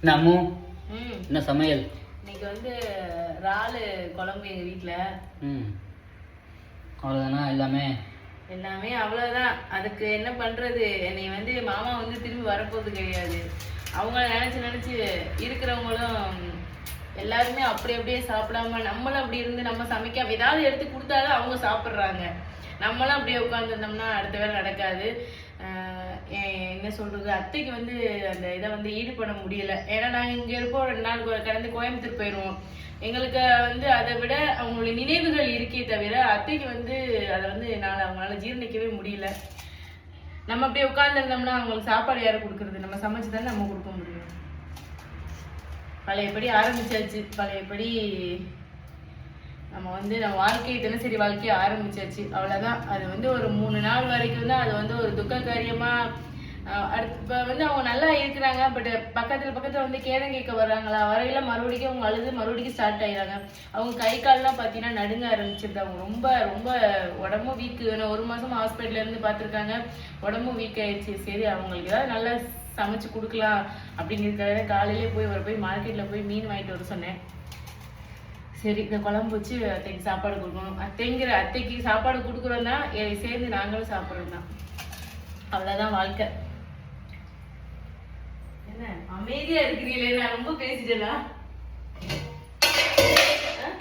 நம்மு என்ன சமையல்? இன்னைக்கு வந்து இறால் குழம்பு எங்கள் வீட்டில். அவ்வளோதானா? எல்லாமே அவ்வளோதான். அதுக்கு என்ன பண்ணுறது? என்னை வந்து மாமா வந்து திரும்பி வரப்போகிறது கிடையாது. அவங்கள நினச்சி இருக்கிறவங்களும் எல்லாருமே அப்படியே சாப்பிடாம நம்மளும் அப்படி இருந்து நம்ம சமைக்காம ஏதாவது எடுத்து கொடுத்தாலும் அவங்க சாப்பிட்றாங்க. நம்மளும் அப்படியே உட்காந்துருந்தோம்னா அடுத்த வேலை நடக்காது. என்ன சொல்றது, அத்தைக்கு வந்து அந்த இதை வந்து ஈடுபட முடியல. ஏன்னா நாங்கள் இங்கே இருப்போம், 2 நாள் கடந்து கோயம்புத்தூர் போயிடுவோம். எங்களுக்கு வந்து அதை விட அவங்களுடைய நினைவுகள் இருக்கே தவிர அத்தைக்கு வந்து அதை வந்து அவங்களால ஜீரணிக்கவே முடியல. நம்ம அப்படியே உட்கார்ந்துருந்தோம்னா அவங்களுக்கு சாப்பாடு யாரும் கொடுக்கறது? நம்ம சமைச்சு தானே நம்ம கொடுக்க முடியும். பழையபடி ஆரம்பிச்சாச்சு. பழையபடி நம்ம வந்து நம்ம வாழ்க்கையை தினசரி வாழ்க்கையை ஆரம்பிச்சாச்சு. அவ்வளோதான். அது வந்து ஒரு 3 நாள் வரைக்கும் தான் அது வந்து ஒரு துக்க காரியமாக. அடுத்து இப்போ வந்து அவங்க நல்லா இருக்கிறாங்க. பட் பக்கத்தில் வந்து கேதம் கேட்க வர்றாங்களா, வரையில மறுபடியும் அவங்க அழுது மறுபடியும் ஸ்டார்ட் ஆகிடுறாங்க. அவங்க கை கால்லாம் பார்த்தீங்கன்னா நடுங்க ஆரம்பிச்சிருது. அவங்க ரொம்ப ரொம்ப உடம்பும் வீக்கு. 1 மாதம் ஹாஸ்பிட்டலில் இருந்து பார்த்துருக்காங்க. உடம்பும் வீக் ஆயிடுச்சு. சரி, அவங்களுக்கு ஏதாவது நல்லா சமைச்சு கொடுக்கலாம் அப்படிங்கிறதுக்காக காலையிலே போய் மார்க்கெட்டில் போய் மீன் வாங்கிட்டு வர சொன்னேன். சரி, இந்த குழம்பு வச்சு அத்தைக்கு சாப்பாடு கொடுக்கணும். அத்தைக்கு சாப்பாடு கொடுக்குறோம் தான், சேர்ந்து நாங்களும் சாப்பிட்றோம் தான். அவ்வளோதான் வாழ்க்கை. என்ன அமைதியா இருக்கிறீங்களே? நான் ரொம்ப பேசிட்டேனா?